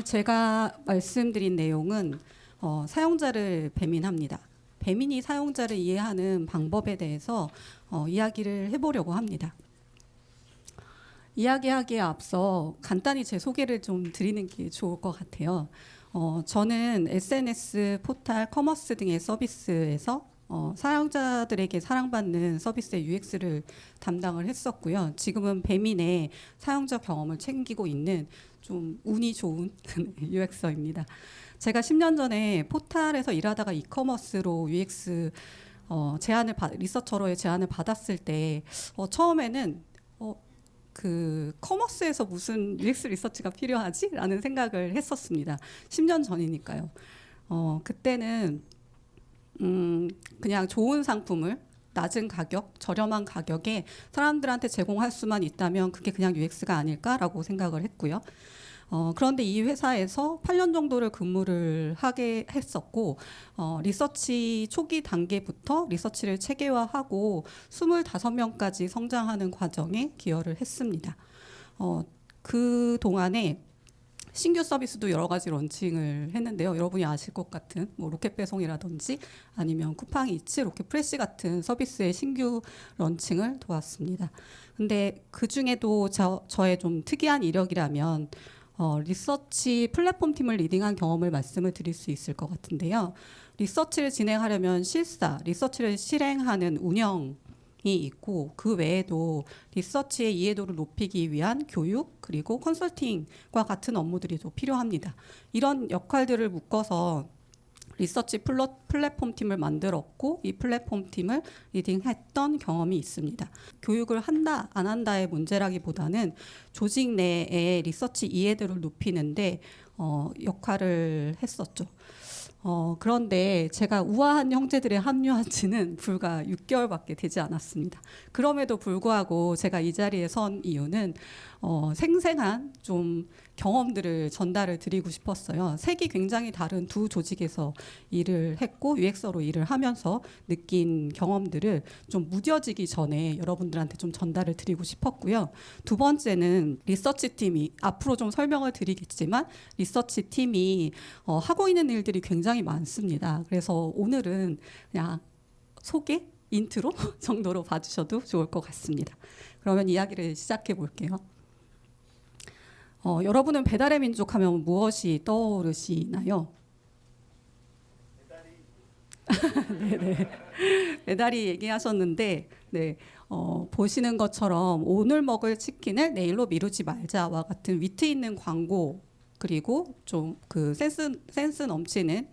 제가 말씀드린 내용은 사용자를 배민합니다. 배민이 사용자를 이해하는 방법에 대해서 이야기를 해보려고 합니다. 이야기하기에 앞서 간단히 제 소개를 좀 드리는 게 좋을 것 같아요. 저는 SNS, 포탈, 커머스 등의 서비스에서 사용자들에게 사랑받는 서비스의 UX를 담당을 했었고요. 지금은 배민의 사용자 경험을 챙기고 있는 좀 운이 좋은 UX입니다. 제가 10년 전에 포탈에서 일하다가 이커머스로 UX 리서처로의 제안을 받았을 때 처음에는 그 커머스에서 무슨 UX 리서치가 필요하지? 라는 생각을 했었습니다. 10년 전이니까요. 그때는 그냥 좋은 상품을 낮은 가격, 저렴한 가격에 사람들한테 제공할 수만 있다면 그게 그냥 UX가 아닐까라고 생각을 했고요. 그런데 이 회사에서 8년 정도를 근무를 하게 했었고 리서치 초기 단계부터 리서치를 체계화하고 25명까지 성장하는 과정에 기여를 했습니다. 그 동안에 신규 서비스도 여러 가지 런칭을 했는데요. 여러분이 아실 것 같은 뭐 로켓 배송이라든지 아니면 쿠팡이츠, 로켓 프레시 같은 서비스의 신규 런칭을 도왔습니다. 근데 그 중에도 저의 좀 특이한 이력이라면 리서치 플랫폼 팀을 리딩한 경험을 말씀을 드릴 수 있을 것 같은데요. 리서치를 진행하려면 실사, 리서치를 실행하는 운영이 있고 그 외에도 리서치의 이해도를 높이기 위한 교육 그리고 컨설팅과 같은 업무들이 또 필요합니다. 이런 역할들을 묶어서 리서치 플랫폼 팀을 만들었고 이 플랫폼 팀을 리딩했던 경험이 있습니다. 교육을 한다 안 한다의 문제라기보다는 조직 내의 리서치 이해도를 높이는데 역할을 했었죠. 그런데 제가 우아한 형제들의 합류한 지는 불과 6개월밖에 되지 않았습니다. 그럼에도 불구하고 제가 이 자리에 선 이유는 생생한 좀 경험들을 전달을 드리고 싶었어요. 색이 굉장히 다른 두 조직에서 일을 했고 UX로 일을 하면서 느낀 경험들을 좀 무뎌지기 전에 여러분들한테 좀 전달을 드리고 싶었고요. 두 번째는 리서치 팀이 앞으로 좀 설명을 드리겠지만 리서치 팀이 하고 있는 일들이 굉장히 많습니다. 그래서 오늘은 그냥 소개, 인트로 정도로 봐주셔도 좋을 것 같습니다. 그러면 이야기를 시작해 볼게요. 여러분은 배달의 민족 하면 무엇이 떠오르시나요? 네네. 배달이 얘기하셨는데, 네, 보시는 것처럼 오늘 먹을 치킨을 내일로 미루지 말자와 같은 위트 있는 광고 그리고 좀 그 센스 넘치는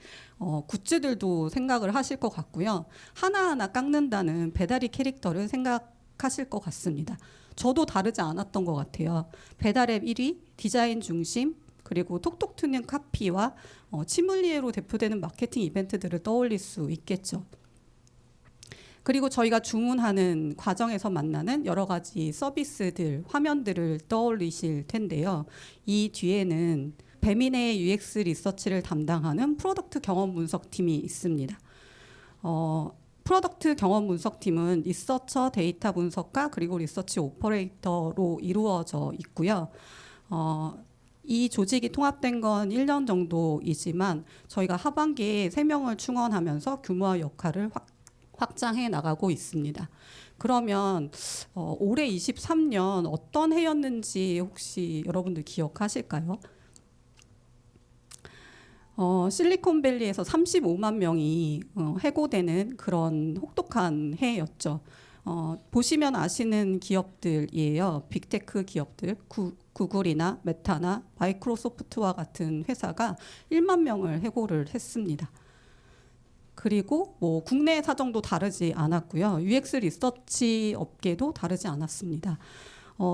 굿즈들도 생각을 하실 것 같고요. 하나하나 깎는다는 배달이 캐릭터를 생각하실 것 같습니다. 저도 다르지 않았던 것 같아요. 배달앱 1위, 디자인 중심, 그리고 톡톡 튀는 카피와 치물리에로 대표되는 마케팅 이벤트들을 떠올릴 수 있겠죠. 그리고 저희가 주문하는 과정에서 만나는 여러 가지 서비스들, 화면들을 떠올리실 텐데요. 이 뒤에는 배민의 UX 리서치를 담당하는 프로덕트 경험 분석팀이 있습니다. 프로덕트 경험 분석팀은 리서처 데이터 분석가 그리고 리서치 오퍼레이터로 이루어져 있고요. 이 조직이 통합된 건 1년 정도이지만 저희가 하반기에 3명을 충원하면서 규모와 역할을 확장해 나가고 있습니다. 그러면 올해 23년 어떤 해였는지 혹시 여러분들 기억하실까요? 실리콘밸리에서 35만 명이 해고되는 그런 혹독한 해였죠. 보시면 아시는 기업들이에요. 빅테크 기업들, 구글이나 메타나 마이크로소프트와 같은 회사가 1만 명을 해고를 했습니다. 그리고 뭐 국내 사정도 다르지 않았고요. UX 리서치 업계도 다르지 않았습니다.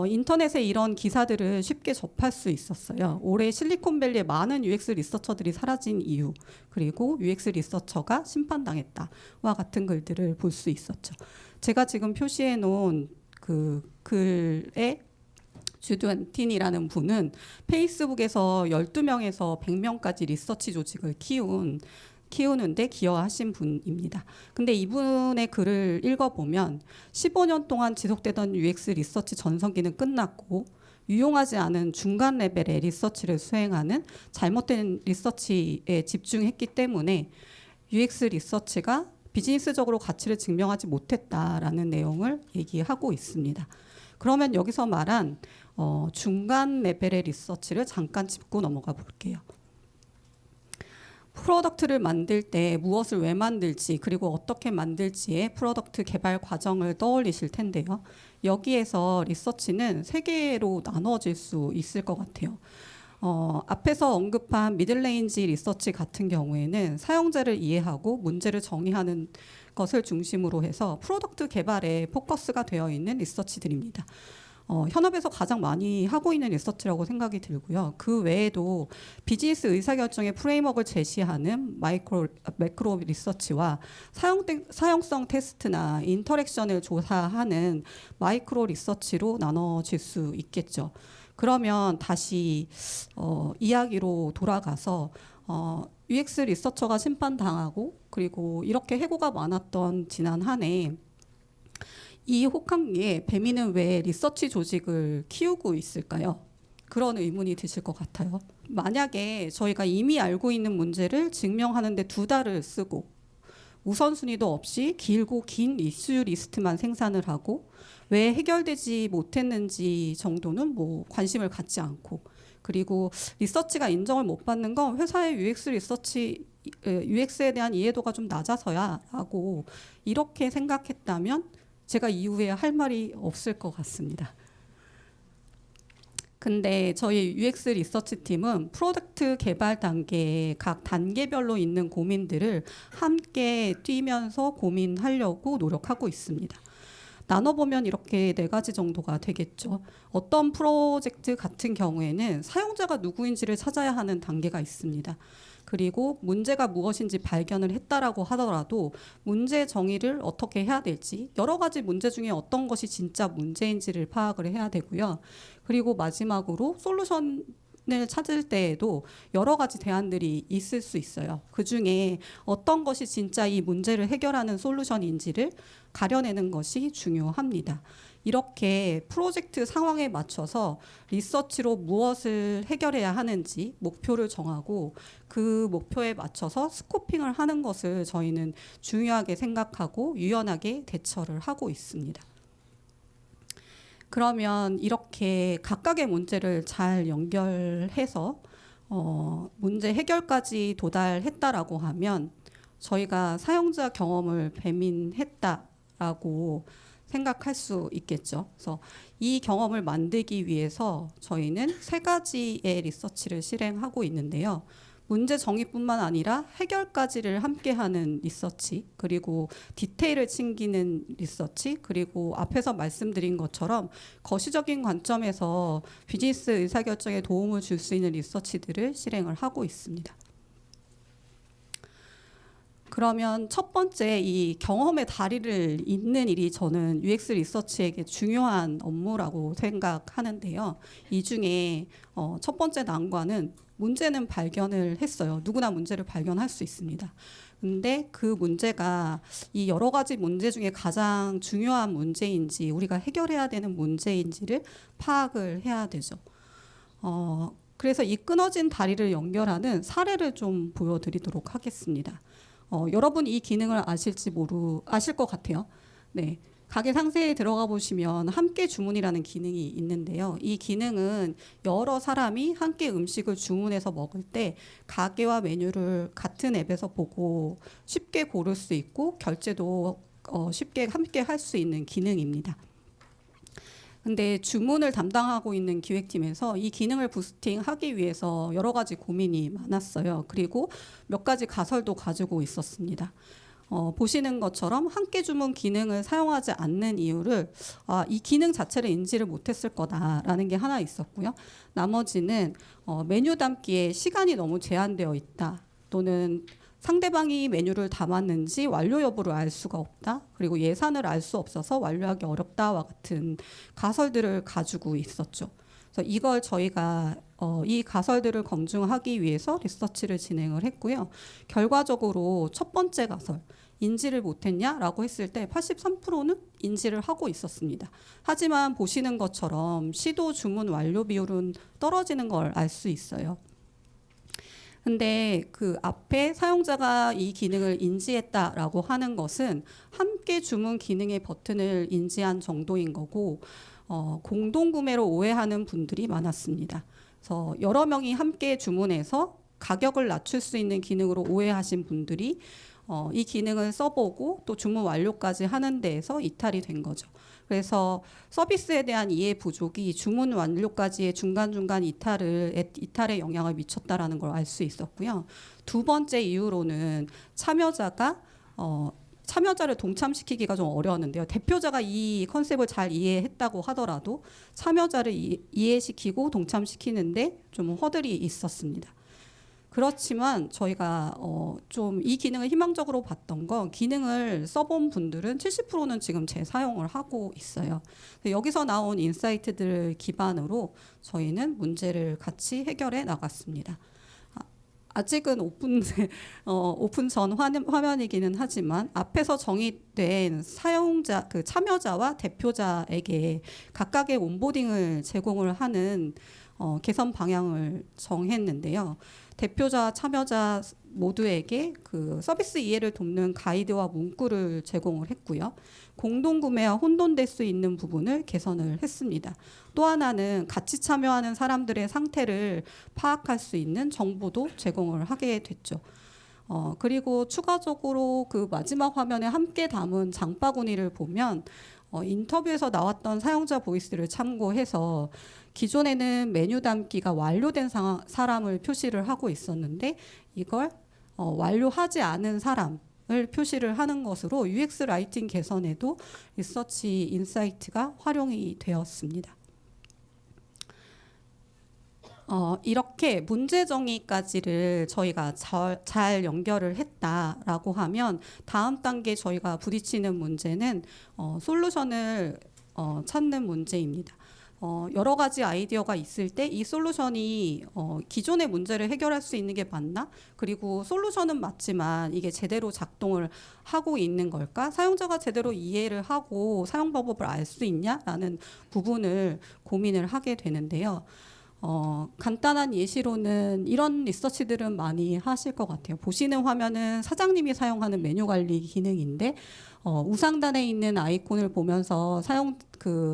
인터넷에 이런 기사들을 쉽게 접할 수 있었어요. 올해 실리콘밸리에 많은 UX 리서처들이 사라진 이유, 그리고 UX 리서처가 심판당했다와 같은 글들을 볼 수 있었죠. 제가 지금 표시해 놓은 그 글에 주드웬틴이라는 분은 페이스북에서 12명에서 100명까지 리서치 조직을 키우는데 기여하신 분입니다. 근데 이분의 글을 읽어보면 15년 동안 지속되던 UX 리서치 전성기는 끝났고 유용하지 않은 중간 레벨의 리서치를 수행하는 잘못된 리서치에 집중했기 때문에 UX 리서치가 비즈니스적으로 가치를 증명하지 못했다라는 내용을 얘기하고 있습니다. 그러면 여기서 말한 중간 레벨의 리서치를 잠깐 짚고 넘어가 볼게요. 프로덕트를 만들 때 무엇을 왜 만들지 그리고 어떻게 만들지의 프로덕트 개발 과정을 떠올리실 텐데요. 여기에서 리서치는 세 개로 나눠질 수 있을 것 같아요. 앞에서 언급한 미들레인지 리서치 같은 경우에는 사용자를 이해하고 문제를 정의하는 것을 중심으로 해서 프로덕트 개발에 포커스가 되어 있는 리서치들입니다. 현업에서 가장 많이 하고 있는 리서치라고 생각이 들고요. 그 외에도 비즈니스 의사결정의 프레임워크를 제시하는 매크로 리서치와 사용성 테스트나 인터랙션을 조사하는 마이크로 리서치로 나눠질 수 있겠죠. 그러면 다시 이야기로 돌아가서 UX 리서처가 심판당하고 그리고 이렇게 해고가 많았던 지난 한 해 이 혹한기에 배미는 왜 리서치 조직을 키우고 있을까요? 그런 의문이 드실 것 같아요. 만약에 저희가 이미 알고 있는 문제를 증명하는데 2달을 쓰고 우선순위도 없이 길고 긴 이슈 리스트만 생산을 하고 왜 해결되지 못했는지 정도는 뭐 관심을 갖지 않고 그리고 리서치가 인정을 못 받는 건 회사의 UX에 대한 이해도가 좀 낮아서야 라고 이렇게 생각했다면 제가 이후에 할 말이 없을 것 같습니다. 근데 저희 UX 리서치 팀은 프로덕트 개발 단계의 각 단계별로 있는 고민들을 함께 뛰면서 고민하려고 노력하고 있습니다. 나눠보면 이렇게 4가지 정도가 되겠죠. 어떤 프로젝트 같은 경우에는 사용자가 누구인지를 찾아야 하는 단계가 있습니다. 그리고 문제가 무엇인지 발견을 했다라고 하더라도 문제 정의를 어떻게 해야 될지 여러 가지 문제 중에 어떤 것이 진짜 문제인지를 파악을 해야 되고요. 그리고 마지막으로 솔루션을 찾을 때에도 여러 가지 대안들이 있을 수 있어요. 그중에 어떤 것이 진짜 이 문제를 해결하는 솔루션인지를 가려내는 것이 중요합니다. 이렇게 프로젝트 상황에 맞춰서 리서치로 무엇을 해결해야 하는지 목표를 정하고 그 목표에 맞춰서 스코핑을 하는 것을 저희는 중요하게 생각하고 유연하게 대처를 하고 있습니다. 그러면 이렇게 각각의 문제를 잘 연결해서 문제 해결까지 도달했다라고 하면 저희가 사용자 경험을 배민했다라고 생각할 수 있겠죠. 그래서 이 경험을 만들기 위해서 저희는 3가지의 리서치를 실행하고 있는데요. 문제 정의뿐만 아니라 해결까지를 함께하는 리서치, 그리고 디테일을 챙기는 리서치, 그리고 앞에서 말씀드린 것처럼 거시적인 관점에서 비즈니스 의사결정에 도움을 줄 수 있는 리서치들을 실행을 하고 있습니다. 그러면 첫 번째 이 경험의 다리를 잇는 일이 저는 UX 리서치에게 중요한 업무라고 생각하는데요. 이 중에 첫 번째 난관은 문제는 발견을 했어요. 누구나 문제를 발견할 수 있습니다. 근데 그 문제가 이 여러 가지 문제 중에 가장 중요한 문제인지 우리가 해결해야 되는 문제인지를 파악을 해야 되죠. 그래서 이 끊어진 다리를 연결하는 사례를 좀 보여드리도록 하겠습니다. 여러분 이 기능을 아실 것 같아요. 네. 가게 상세에 들어가 보시면 함께 주문이라는 기능이 있는데요. 이 기능은 여러 사람이 함께 음식을 주문해서 먹을 때 가게와 메뉴를 같은 앱에서 보고 쉽게 고를 수 있고 결제도 쉽게 함께 할 수 있는 기능입니다. 근데 주문을 담당하고 있는 기획팀에서 이 기능을 부스팅하기 위해서 여러 가지 고민이 많았어요. 그리고 몇 가지 가설도 가지고 있었습니다. 보시는 것처럼 함께 주문 기능을 사용하지 않는 이유를 이 기능 자체를 인지를 못했을 거다라는 게 하나 있었고요. 나머지는 메뉴 담기에 시간이 너무 제한되어 있다. 또는 상대방이 메뉴를 담았는지 완료 여부를 알 수가 없다. 그리고 예산을 알 수 없어서 완료하기 어렵다와 같은 가설들을 가지고 있었죠. 그래서 이걸 저희가 이 가설들을 검증하기 위해서 리서치를 진행을 했고요. 결과적으로 첫 번째 가설, 인지를 못했냐라고 했을 때 83%는 인지를 하고 있었습니다. 하지만 보시는 것처럼 시도 주문 완료 비율은 떨어지는 걸 알 수 있어요. 근데 그 앞에 사용자가 이 기능을 인지했다라고 하는 것은 함께 주문 기능의 버튼을 인지한 정도인 거고 공동 구매로 오해하는 분들이 많았습니다. 그래서 여러 명이 함께 주문해서 가격을 낮출 수 있는 기능으로 오해하신 분들이 이 기능을 써보고 또 주문 완료까지 하는 데에서 이탈이 된 거죠. 그래서 서비스에 대한 이해 부족이 주문 완료까지의 중간중간 이탈에 영향을 미쳤다라는 걸 알 수 있었고요. 두 번째 이유로는 참여자를 동참시키기가 좀 어려웠는데요. 대표자가 이 컨셉을 잘 이해했다고 하더라도 참여자를 이해시키고 동참시키는데 좀 허들이 있었습니다. 그렇지만 저희가 좀 이 기능을 희망적으로 봤던 건 기능을 써본 분들은 70%는 지금 재사용을 하고 있어요. 여기서 나온 인사이트들을 기반으로 저희는 문제를 같이 해결해 나갔습니다. 아직은 오픈 전 화면이기는 하지만 앞에서 정의된 사용자, 그 참여자와 대표자에게 각각의 온보딩을 제공을 하는 개선 방향을 정했는데요. 대표자, 참여자 모두에게 그 서비스 이해를 돕는 가이드와 문구를 제공을 했고요. 공동구매와 혼돈될 수 있는 부분을 개선을 했습니다. 또 하나는 같이 참여하는 사람들의 상태를 파악할 수 있는 정보도 제공을 하게 됐죠. 그리고 추가적으로 그 마지막 화면에 함께 담은 장바구니를 보면 인터뷰에서 나왔던 사용자 보이스를 참고해서 기존에는 메뉴 담기가 완료된 사람을 표시를 하고 있었는데 이걸 완료하지 않은 사람을 표시를 하는 것으로 UX 라이팅 개선에도 리서치 인사이트가 활용이 되었습니다. 이렇게 문제 정의까지를 저희가 잘 연결을 했다라고 하면 다음 단계 저희가 부딪히는 문제는 솔루션을 찾는 문제입니다. 여러 가지 아이디어가 있을 때 이 솔루션이 기존의 문제를 해결할 수 있는 게 맞나? 그리고 솔루션은 맞지만 이게 제대로 작동을 하고 있는 걸까? 사용자가 제대로 이해를 하고 사용 방법을 알 수 있냐라는 부분을 고민을 하게 되는데요. 간단한 예시로는 이런 리서치들은 많이 하실 것 같아요. 보시는 화면은 사장님이 사용하는 메뉴 관리 기능인데 우상단에 있는 아이콘을 보면서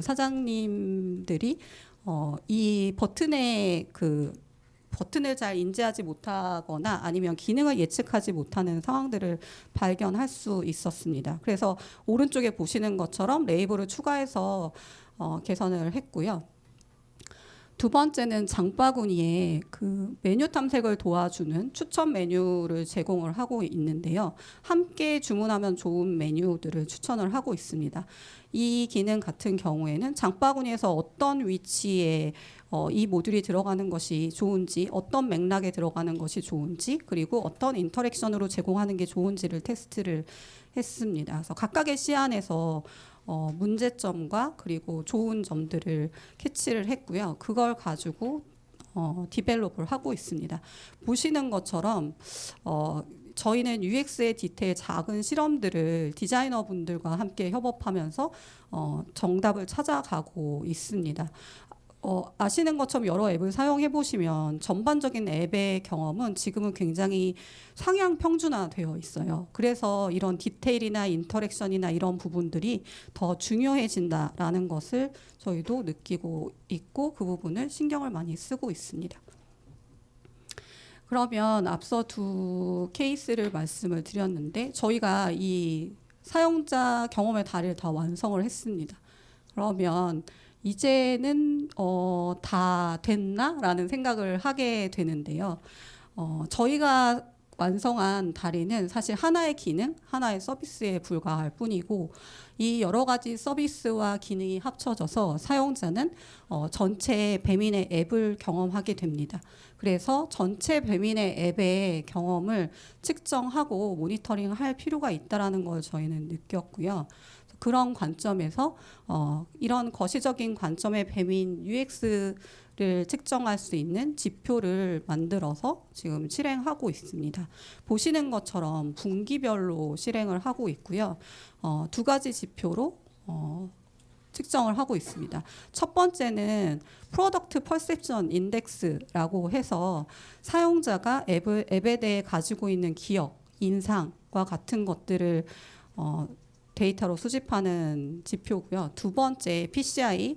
사장님들이 이 버튼을 잘 인지하지 못하거나 아니면 기능을 예측하지 못하는 상황들을 발견할 수 있었습니다. 그래서 오른쪽에 보시는 것처럼 레이블을 추가해서 개선을 했고요. 두 번째는 장바구니에 그 메뉴 탐색을 도와주는 추천 메뉴를 제공을 하고 있는데요. 함께 주문하면 좋은 메뉴들을 추천을 하고 있습니다. 이 기능 같은 경우에는 장바구니에서 어떤 위치에 이 모듈이 들어가는 것이 좋은지, 어떤 맥락에 들어가는 것이 좋은지, 그리고 어떤 인터랙션으로 제공하는 게 좋은지를 테스트를 했습니다. 그래서 각각의 시안에서 문제점과 그리고 좋은 점들을 캐치를 했고요. 그걸 가지고 디벨롭을 하고 있습니다. 보시는 것처럼 저희는 UX의 디테일 작은 실험들을 디자이너분들과 함께 협업하면서 정답을 찾아가고 있습니다. 아시는 것처럼 여러 앱을 사용해 보시면 전반적인 앱의 경험은 지금은 굉장히 상향 평준화되어 있어요. 그래서 이런 디테일이나 인터랙션이나 이런 부분들이 더 중요해진다라는 것을 저희도 느끼고 있고 그 부분을 신경을 많이 쓰고 있습니다. 그러면 앞서 두 케이스를 말씀을 드렸는데 저희가 이 사용자 경험의 다리를 다 완성을 했습니다. 그러면 이제는 다 됐나라는 생각을 하게 되는데요. 저희가 완성한 다리는 사실 하나의 기능, 하나의 서비스에 불과할 뿐이고 이 여러 가지 서비스와 기능이 합쳐져서 사용자는 전체 배민의 앱을 경험하게 됩니다. 그래서 전체 배민의 앱의 경험을 측정하고 모니터링할 필요가 있다라는 걸 저희는 느꼈고요. 그런 관점에서 이런 거시적인 관점의 뱀인 UX를 측정할 수 있는 지표를 만들어서 지금 실행하고 있습니다. 보시는 것처럼 분기별로 실행을 하고 있고요. 두 가지 지표로 측정을 하고 있습니다. 첫 번째는 프로덕트 퍼셉션 인덱스라고 해서 사용자가 앱에 대해 가지고 있는 기억, 인상과 같은 것들을 데이터로 수집하는 지표고요. 두 번째 PCI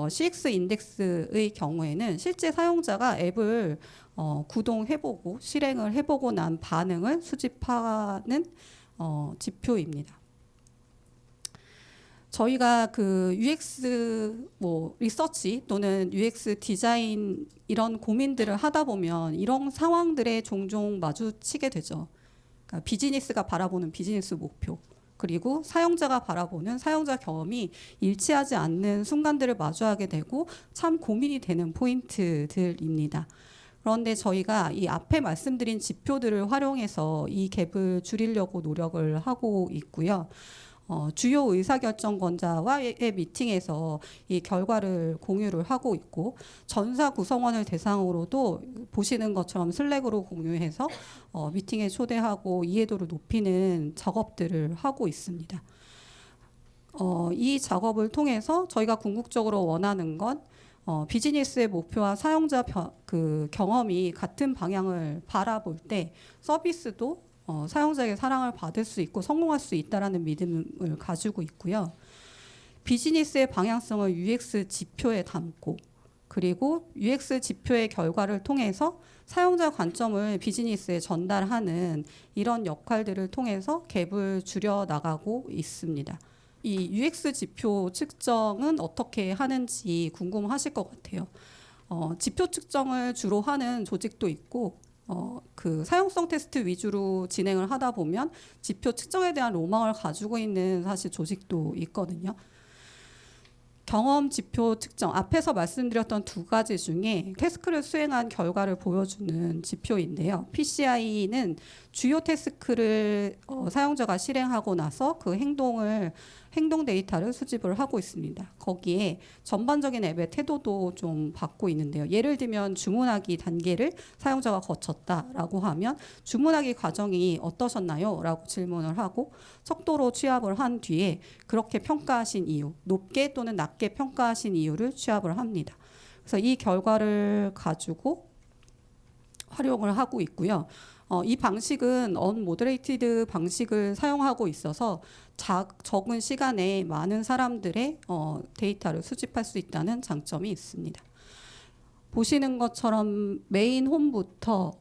CX 인덱스의 경우에는 실제 사용자가 앱을 구동해보고 실행을 해보고 난 반응을 수집하는 지표입니다. 저희가 그 UX 리서치 또는 UX 디자인 이런 고민들을 하다 보면 이런 상황들에 종종 마주치게 되죠. 그러니까 비즈니스가 바라보는 비즈니스 목표, 그리고 사용자가 바라보는 사용자 경험이 일치하지 않는 순간들을 마주하게 되고 참 고민이 되는 포인트들입니다. 그런데 저희가 이 앞에 말씀드린 지표들을 활용해서 이 갭을 줄이려고 노력을 하고 있고요. 주요 의사결정권자와의 미팅에서 이 결과를 공유를 하고 있고, 전사 구성원을 대상으로도 보시는 것처럼 슬랙으로 공유해서 미팅에 초대하고 이해도를 높이는 작업들을 하고 있습니다. 이 작업을 통해서 저희가 궁극적으로 원하는 건 비즈니스의 목표와 사용자 경험이 같은 방향을 바라볼 때 서비스도 사용자에게 사랑을 받을 수 있고 성공할 수 있다라는 믿음을 가지고 있고요. 비즈니스의 방향성을 UX 지표에 담고, 그리고 UX 지표의 결과를 통해서 사용자 관점을 비즈니스에 전달하는 이런 역할들을 통해서 갭을 줄여 나가고 있습니다. 이 UX 지표 측정은 어떻게 하는지 궁금하실 것 같아요. 지표 측정을 주로 하는 조직도 있고, 그 사용성 테스트 위주로 진행을 하다 보면 지표 측정에 대한 로망을 가지고 있는 사실 조직도 있거든요. 경험 지표 측정, 앞에서 말씀드렸던 두 가지 중에 태스크를 수행한 결과를 보여주는 지표인데요. PCI는 주요 태스크를 사용자가 실행하고 나서 그 행동 데이터를 수집을 하고 있습니다. 거기에 전반적인 앱의 태도도 좀 받고 있는데요. 예를 들면 주문하기 단계를 사용자가 거쳤다라고 하면 주문하기 과정이 어떠셨나요? 라고 질문을 하고 척도로 취합을 한 뒤에 그렇게 평가하신 이유, 높게 또는 낮게 평가하신 이유를 취합을 합니다. 그래서 이 결과를 가지고 활용을 하고 있고요. 이 방식은 언모더레이티드 방식을 사용하고 있어서 적은 시간에 많은 사람들의 데이터를 수집할 수 있다는 장점이 있습니다. 보시는 것처럼 메인 홈부터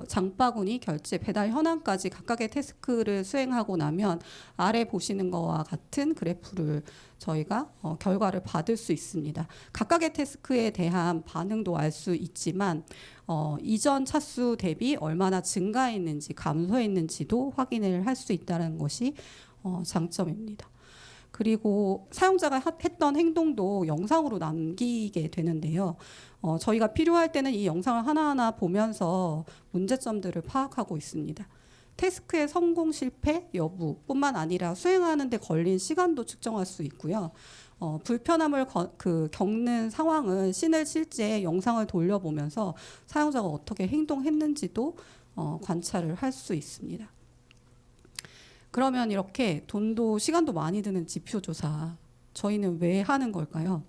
장바구니, 결제, 배달 현황까지 각각의 태스크를 수행하고 나면 아래 보시는 것과 같은 그래프를 저희가 결과를 받을 수 있습니다. 각각의 태스크에 대한 반응도 알 수 있지만 이전 차수 대비 얼마나 증가했는지 감소했는지도 확인을 할 수 있다는 것이 장점입니다. 그리고 사용자가 했던 행동도 영상으로 남기게 되는데요. 저희가 필요할 때는 이 영상을 하나하나 보면서 문제점들을 파악하고 있습니다. 태스크의 성공 실패 여부뿐만 아니라 수행하는 데 걸린 시간도 측정할 수 있고요. 불편함을 겪는 상황을 씬을 실제 영상을 돌려보면서 사용자가 어떻게 행동했는지도 관찰을 할 수 있습니다. 그러면 이렇게 돈도 시간도 많이 드는 지표조사, 저희는 왜 하는 걸까요?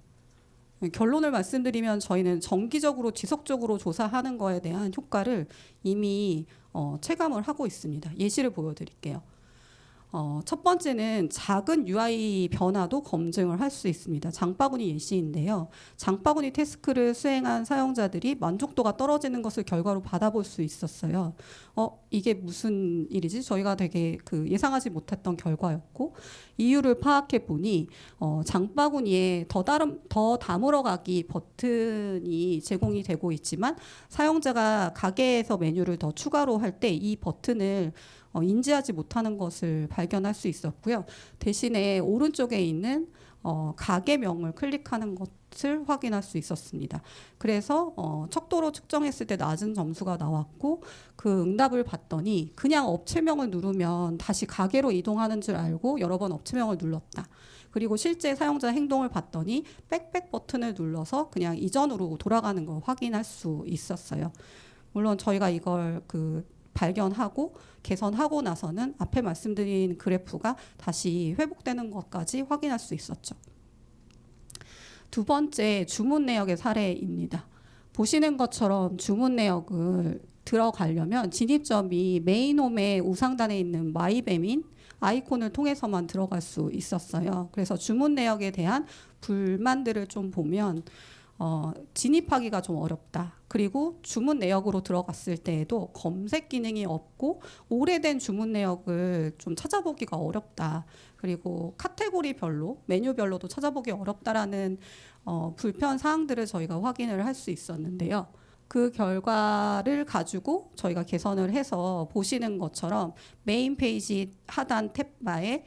결론을 말씀드리면 저희는 정기적으로 지속적으로 조사하는 거에 대한 효과를 이미 체감을 하고 있습니다. 예시를 보여드릴게요. 첫 번째는 작은 UI 변화도 검증을 할 수 있습니다. 장바구니 예시인데요. 장바구니 태스크를 수행한 사용자들이 만족도가 떨어지는 것을 결과로 받아볼 수 있었어요. 이게 무슨 일이지? 저희가 되게 예상하지 못했던 결과였고, 이유를 파악해 보니 장바구니에 더 다물어 가기 버튼이 제공이 되고 있지만 사용자가 가게에서 메뉴를 더 추가로 할 때 이 버튼을 인지하지 못하는 것을 발견할 수 있었고요. 대신에 오른쪽에 있는 가게명을 클릭하는 것을 확인할 수 있었습니다. 그래서 척도로 측정했을 때 낮은 점수가 나왔고 그 응답을 봤더니 그냥 업체명을 누르면 다시 가게로 이동하는 줄 알고 여러 번 업체명을 눌렀다. 그리고 실제 사용자 행동을 봤더니 백백 버튼을 눌러서 그냥 이전으로 돌아가는 걸 확인할 수 있었어요. 물론 저희가 이걸 발견하고 개선하고 나서는 앞에 말씀드린 그래프가 다시 회복되는 것까지 확인할 수 있었죠. 두 번째, 주문 내역의 사례입니다. 보시는 것처럼 주문 내역을 들어가려면 진입점이 메인홈의 우상단에 있는 마이배민 아이콘을 통해서만 들어갈 수 있었어요. 그래서 주문 내역에 대한 불만들을 좀 보면 진입하기가 좀 어렵다. 그리고 주문 내역으로 들어갔을 때에도 검색 기능이 없고 오래된 주문 내역을 좀 찾아보기가 어렵다. 그리고 카테고리별로, 메뉴별로도 찾아보기 어렵다라는 불편 사항들을 저희가 확인을 할 수 있었는데요. 그 결과를 가지고 저희가 개선을 해서 보시는 것처럼 메인 페이지 하단 탭바에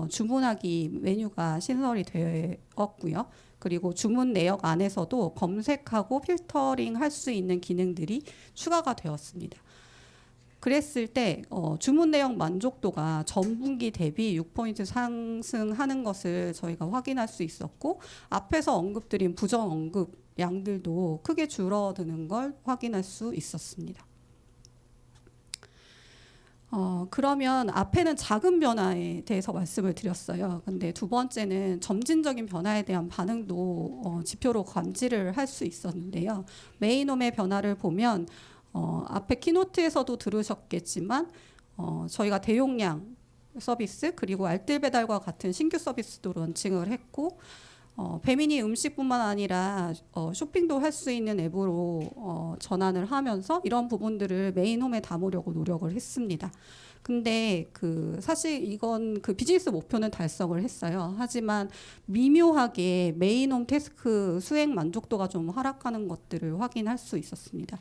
주문하기 메뉴가 신설이 되었고요. 그리고 주문 내역 안에서도 검색하고 필터링 할 수 있는 기능들이 추가가 되었습니다. 그랬을 때 주문 내역 만족도가 전분기 대비 6포인트 상승하는 것을 저희가 확인할 수 있었고 앞에서 언급드린 부정 언급 양들도 크게 줄어드는 걸 확인할 수 있었습니다. 그러면 앞에는 작은 변화에 대해서 말씀을 드렸어요. 근데 두 번째는 점진적인 변화에 대한 반응도 지표로 감지를 할 수 있었는데요. 메인홈의 변화를 보면 앞에 키노트에서도 들으셨겠지만 저희가 대용량 서비스 그리고 알뜰 배달과 같은 신규 서비스도 런칭을 했고 배민이 음식뿐만 아니라 쇼핑도 할 수 있는 앱으로 전환을 하면서 이런 부분들을 메인홈에 담으려고 노력을 했습니다. 근데 사실 이건 비즈니스 목표는 달성을 했어요. 하지만 미묘하게 메인홈 태스크 수행 만족도가 좀 하락하는 것들을 확인할 수 있었습니다.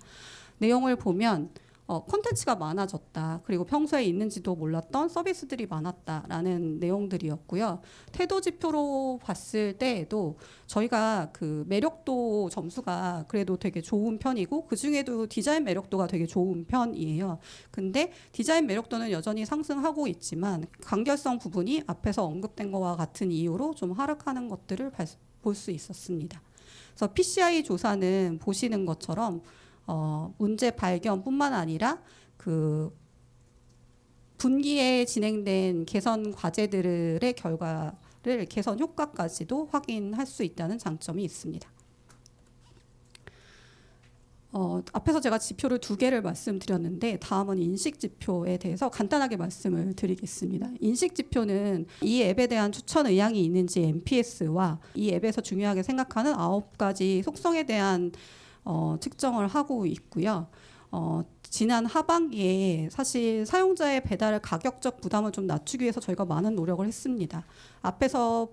내용을 보면 콘텐츠가 많아졌다. 그리고 평소에 있는지도 몰랐던 서비스들이 많았다라는 내용들이었고요. 태도 지표로 봤을 때에도 저희가 매력도 점수가 그래도 되게 좋은 편이고 그중에도 디자인 매력도가 되게 좋은 편이에요. 근데 디자인 매력도는 여전히 상승하고 있지만 간결성 부분이 앞에서 언급된 것과 같은 이유로 좀 하락하는 것들을 볼 수 있었습니다. 그래서 PCI 조사는 보시는 것처럼 문제 발견뿐만 아니라 분기에 진행된 개선 과제들의 결과를 개선 효과까지도 확인할 수 있다는 장점이 있습니다. 앞에서 제가 지표를 두 개를 말씀드렸는데 다음은 인식 지표에 대해서 간단하게 말씀을 드리겠습니다. 인식 지표는 이 앱에 대한 추천 의향이 있는지 NPS와 이 앱에서 중요하게 생각하는 9가지 속성에 대한 측정을 하고 있고요. 지난 하반기에 사실 사용자의 배달 가격적 부담을 좀 낮추기 위해서 저희가 많은 노력을 했습니다. 앞에서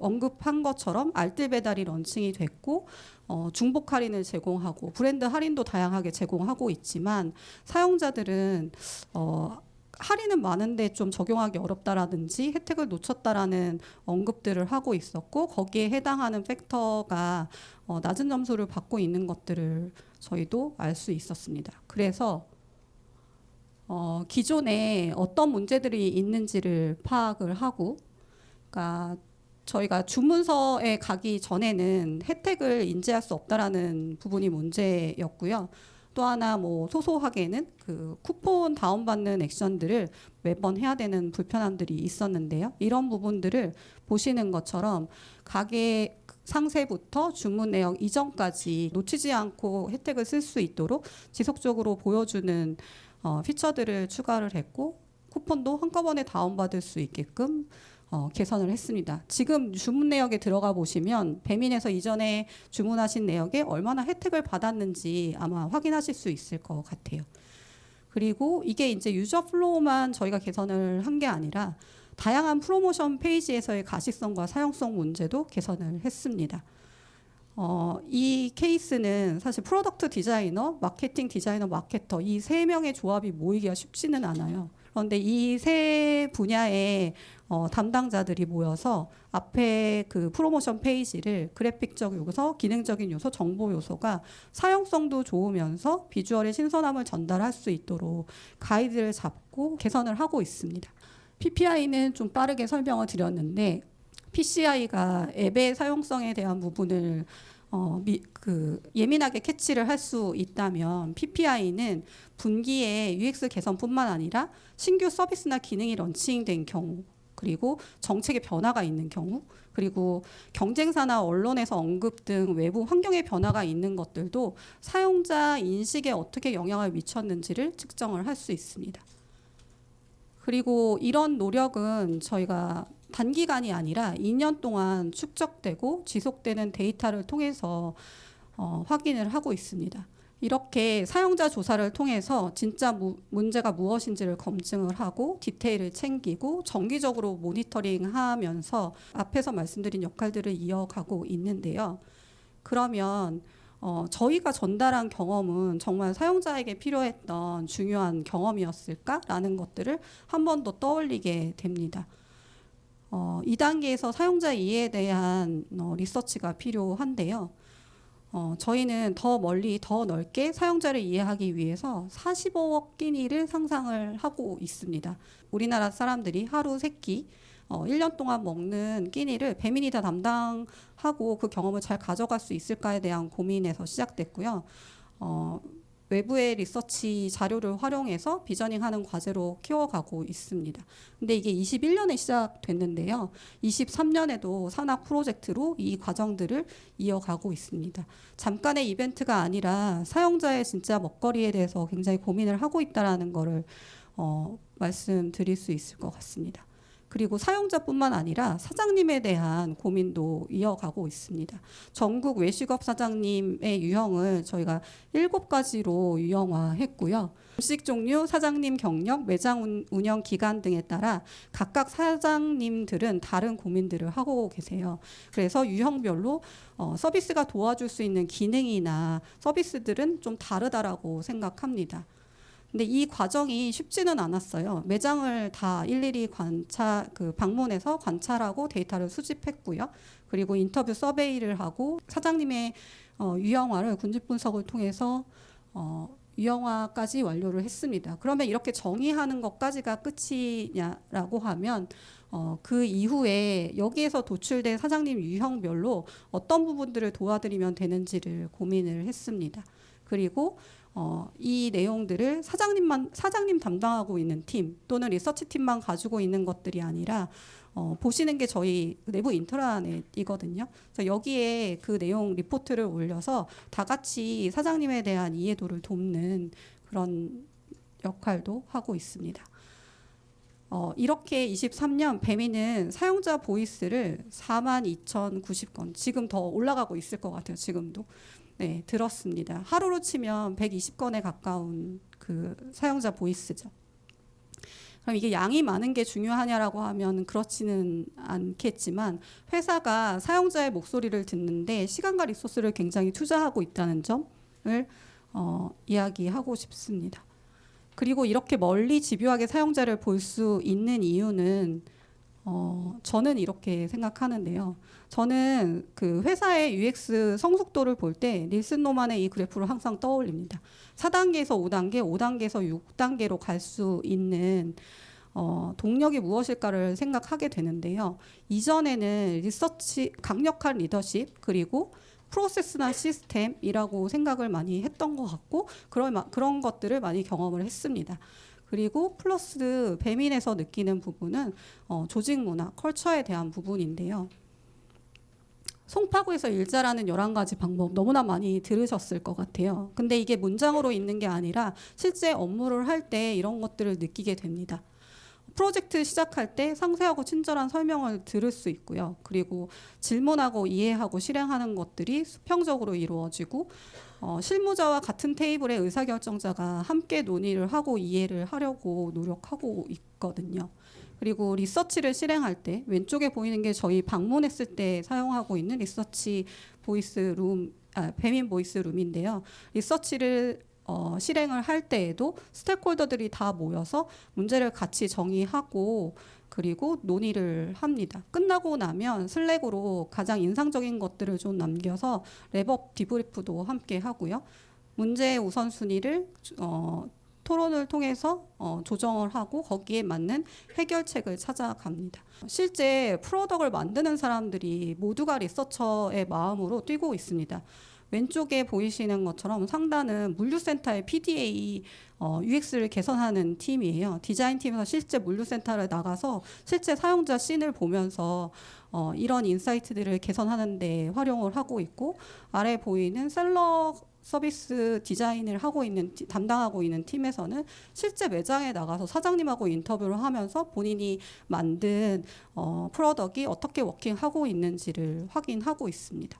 언급한 것처럼 알뜰 배달이 런칭이 됐고 중복 할인을 제공하고 브랜드 할인도 다양하게 제공하고 있지만 사용자들은 할인은 많은데 좀 적용하기 어렵다라든지 혜택을 놓쳤다라는 언급들을 하고 있었고 거기에 해당하는 팩터가 낮은 점수를 받고 있는 것들을 저희도 알 수 있었습니다. 그래서 기존에 어떤 문제들이 있는지를 파악을 하고 그러니까 저희가 주문서에 가기 전에는 혜택을 인지할 수 없다라는 부분이 문제였고요. 또 하나 소소하게는 쿠폰 다운받는 액션들을 매번 해야 되는 불편함들이 있었는데요. 이런 부분들을 보시는 것처럼 가게 상세부터 주문 내역 이전까지 놓치지 않고 혜택을 쓸 수 있도록 지속적으로 보여주는 피처들을 추가를 했고 쿠폰도 한꺼번에 다운받을 수 있게끔 개선을 했습니다. 지금 주문 내역에 들어가 보시면 배민에서 이전에 주문하신 내역에 얼마나 혜택을 받았는지 아마 확인하실 수 있을 것 같아요. 그리고 이게 이제 유저 플로우만 저희가 개선을 한 게 아니라 다양한 프로모션 페이지에서의 가시성과 사용성 문제도 개선을 했습니다. 이 케이스는 사실 프로덕트 디자이너, 마케팅 디자이너, 마케터 이 세 명의 조합이 모이기가 쉽지는 않아요. 그런데 이 세 분야의 담당자들이 모여서 앞에 그 프로모션 페이지를 그래픽적 요소, 기능적인 요소, 정보 요소가 사용성도 좋으면서 비주얼의 신선함을 전달할 수 있도록 가이드를 잡고 개선을 하고 있습니다. PPI는 좀 빠르게 설명을 드렸는데 PCI가 앱의 사용성에 대한 부분을 예민하게 캐치를 할 수 있다면 PPI는 분기에 UX 개선뿐만 아니라 신규 서비스나 기능이 런칭된 경우, 그리고 정책의 변화가 있는 경우, 그리고 경쟁사나 언론에서 언급 등 외부 환경의 변화가 있는 것들도 사용자 인식에 어떻게 영향을 미쳤는지를 측정을 할 수 있습니다. 그리고 이런 노력은 저희가 단기간이 아니라 2년 동안 축적되고 지속되는 데이터를 통해서 확인을 하고 있습니다. 이렇게 사용자 조사를 통해서 진짜 문제가 무엇인지를 검증을 하고 디테일을 챙기고 정기적으로 모니터링하면서 앞에서 말씀드린 역할들을 이어가고 있는데요. 그러면 저희가 전달한 경험은 정말 사용자에게 필요했던 중요한 경험이었을까라는 것들을 한 번 더 떠올리게 됩니다. 2단계에서 사용자 이해에 대한 리서치가 필요한데요. 저희는 더 멀리 더 넓게 사용자를 이해하기 위해서 45억 끼니를 상상을 하고 있습니다. 우리나라 사람들이 하루 3끼 1년 동안 먹는 끼니를 배민이 다 담당하고 그 경험을 잘 가져갈 수 있을까에 대한 고민에서 시작됐고요. 외부의 리서치 자료를 활용해서 비저닝하는 과제로 키워가고 있습니다. 근데 이게 21년에 시작됐는데요. 23년에도 산학 프로젝트로 이 과정들을 이어가고 있습니다. 잠깐의 이벤트가 아니라 사용자의 진짜 먹거리에 대해서 굉장히 고민을 하고 있다는 것을 말씀드릴 수 있을 것 같습니다. 그리고 사용자뿐만 아니라 사장님에 대한 고민도 이어가고 있습니다. 전국 외식업 사장님의 유형을 저희가 7가지로 유형화했고요. 음식 종류, 사장님 경력, 매장 운영 기간 등에 따라 각각 사장님들은 다른 고민들을 하고 계세요. 그래서 유형별로 서비스가 도와줄 수 있는 기능이나 서비스들은 좀 다르다라고 생각합니다. 근데 이 과정이 쉽지는 않았어요. 매장을 다 일일이 방문해서 관찰하고 데이터를 수집했고요. 그리고 인터뷰 서베이를 하고 사장님의 유형화를 군집 분석을 통해서 유형화까지 완료를 했습니다. 그러면 이렇게 정의하는 것까지가 끝이냐라고 하면 그 이후에 여기에서 도출된 사장님 유형별로 어떤 부분들을 도와드리면 되는지를 고민을 했습니다. 그리고 이 내용들을 사장님 담당하고 있는 팀 또는 리서치 팀만 가지고 있는 것들이 아니라 보시는 게 저희 내부 인트라넷이거든요. 그래서 여기에 그 내용 리포트를 올려서 다 같이 사장님에 대한 이해도를 돕는 그런 역할도 하고 있습니다. 이렇게 23년 배민은 사용자 보이스를 42,090건, 지금 더 올라가고 있을 것 같아요. 지금도. 네, 들었습니다. 하루로 치면 120건에 가까운 그 사용자 보이스죠. 그럼 이게 양이 많은 게 중요하냐라고 하면 그렇지는 않겠지만 회사가 사용자의 목소리를 듣는데 시간과 리소스를 굉장히 투자하고 있다는 점을 이야기하고 싶습니다. 그리고 이렇게 멀리 집요하게 사용자를 볼 수 있는 이유는 저는 이렇게 생각하는데요. 저는 그 회사의 UX 성숙도를 볼 때 닐슨 노만의 이 그래프를 항상 떠올립니다. 4단계에서 5단계, 5단계에서 6단계로 갈 수 있는 동력이 무엇일까를 생각하게 되는데요. 이전에는 강력한 리더십, 그리고 프로세스나 시스템이라고 생각을 많이 했던 것 같고 그런 것들을 많이 경험을 했습니다. 그리고 플러스 배민에서 느끼는 부분은 조직 문화, 컬처에 대한 부분인데요. 송파구에서 일자라는 11가지 방법 너무나 많이 들으셨을 것 같아요. 근데 이게 문장으로 있는 게 아니라 실제 업무를 할 때 이런 것들을 느끼게 됩니다. 프로젝트 시작할 때 상세하고 친절한 설명을 들을 수 있고요. 그리고 질문하고 이해하고 실행하는 것들이 수평적으로 이루어지고 실무자와 같은 테이블의 의사결정자가 함께 논의를 하고 이해를 하려고 노력하고 있거든요. 그리고 리서치를 실행할 때 왼쪽에 보이는 게 저희 방문했을 때 사용하고 있는 리서치 보이스 룸, 배민 보이스 룸인데요. 리서치를 실행을 할 때에도 스테이크홀더들이 다 모여서 문제를 같이 정의하고 그리고 논의를 합니다. 끝나고 나면 슬랙으로 가장 인상적인 것들을 좀 남겨서 랩업 디브리프도 함께 하고요. 문제의 우선순위를 토론을 통해서 조정을 하고 거기에 맞는 해결책을 찾아갑니다. 실제 프로덕을 만드는 사람들이 모두가 리서처의 마음으로 뛰고 있습니다. 왼쪽에 보이시는 것처럼 상단은 물류센터의 PDA UX를 개선하는 팀이에요. 디자인팀에서 실제 물류센터를 나가서 실제 사용자 씬을 보면서 이런 인사이트들을 개선하는 데 활용을 하고 있고, 아래 보이는 셀러 서비스 디자인을 담당하고 있는 팀에서는 실제 매장에 나가서 사장님하고 인터뷰를 하면서 본인이 만든 프로덕이 어떻게 워킹하고 있는지를 확인하고 있습니다.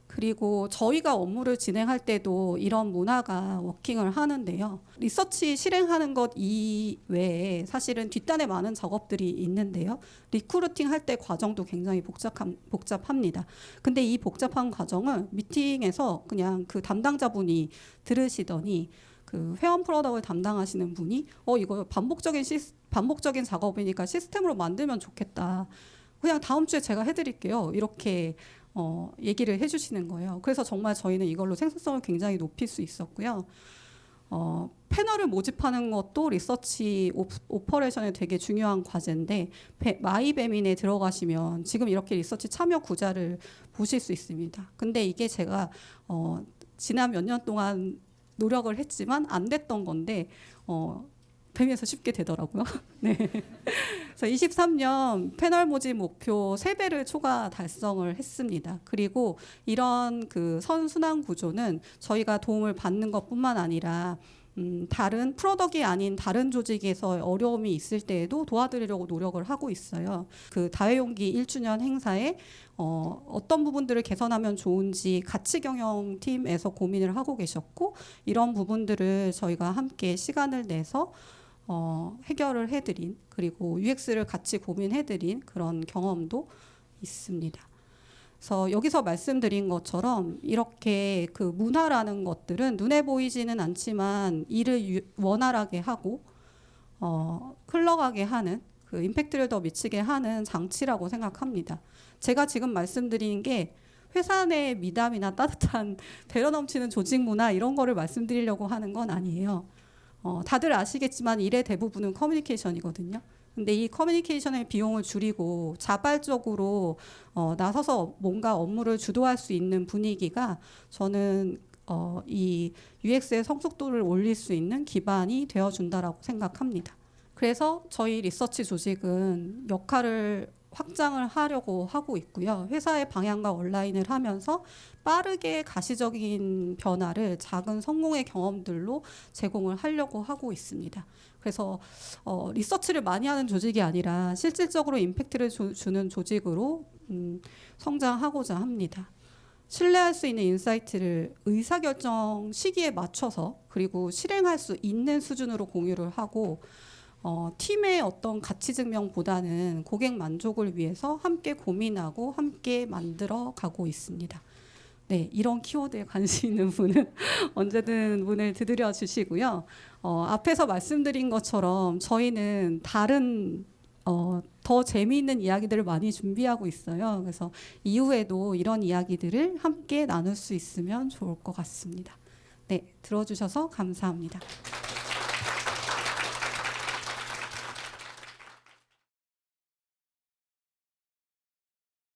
그리고 저희가 업무를 진행할 때도 이런 문화가 워킹을 하는데요. 리서치 실행하는 것 이외에 사실은 뒷단에 많은 작업들이 있는데요. 리크루팅 할 때 과정도 굉장히 복잡합니다. 근데 이 복잡한 과정을 미팅에서 그냥 그 담당자분이 들으시더니 그 회원 프로덕을 담당하시는 분이 이거 반복적인 작업이니까 시스템으로 만들면 좋겠다. 그냥 다음 주에 제가 해드릴게요. 이렇게 얘기를 해주시는 거예요. 그래서 정말 저희는 이걸로 생산성을 굉장히 높일 수 있었고요. 패널을 모집하는 것도 리서치 오퍼레이션에 되게 중요한 과제인데, 마이베민에 들어가시면 지금 이렇게 리서치 참여 구자를 보실 수 있습니다. 근데 이게 제가 지난 몇 년 동안 노력을 했지만 안 됐던 건데 뱀에서 쉽게 되더라고요. 네. 그래서 23년 패널 모집 목표 3배를 초과 달성을 했습니다. 그리고 이런 그 선순환 구조는 저희가 도움을 받는 것뿐만 아니라 다른 프로덕이 아닌 다른 조직에서 어려움이 있을 때에도 도와드리려고 노력을 하고 있어요. 그 다회용기 1주년 행사에 어떤 부분들을 개선하면 좋은지 가치 경영 팀에서 고민을 하고 계셨고, 이런 부분들을 저희가 함께 시간을 내서 해결을 해드린, 그리고 UX를 같이 고민해드린 그런 경험도 있습니다. 그래서 여기서 말씀드린 것처럼 이렇게 그 문화라는 것들은 눈에 보이지는 않지만 일을 원활하게 하고 흘러가게 하는, 그 임팩트를 더 미치게 하는 장치라고 생각합니다. 제가 지금 말씀드리는 게 회사 내 미담이나 따뜻한 배려 넘치는 조직 문화 이런 거를 말씀드리려고 하는 건 아니에요. 다들 아시겠지만 일의 대부분은 커뮤니케이션이거든요. 근데 이 커뮤니케이션의 비용을 줄이고 자발적으로 나서서 뭔가 업무를 주도할 수 있는 분위기가 저는 이 UX의 성숙도를 올릴 수 있는 기반이 되어준다라고 생각합니다. 그래서 저희 리서치 조직은 역할을 확장을 하려고 하고 있고요. 회사의 방향과 온라인을 하면서 빠르게 가시적인 변화를 작은 성공의 경험들로 제공을 하려고 하고 있습니다. 그래서 리서치를 많이 하는 조직이 아니라 실질적으로 임팩트를 주는 조직으로 성장하고자 합니다. 신뢰할 수 있는 인사이트를 의사결정 시기에 맞춰서 그리고 실행할 수 있는 수준으로 공유를 하고, 팀의 어떤 가치 증명보다는 고객 만족을 위해서 함께 고민하고 함께 만들어 가고 있습니다. 네, 이런 키워드에 관심 있는 분은 언제든 문을 두드려 주시고요. 앞에서 말씀드린 것처럼 저희는 다른 더 재미있는 이야기들을 많이 준비하고 있어요. 그래서 이후에도 이런 이야기들을 함께 나눌 수 있으면 좋을 것 같습니다. 네, 들어주셔서 감사합니다.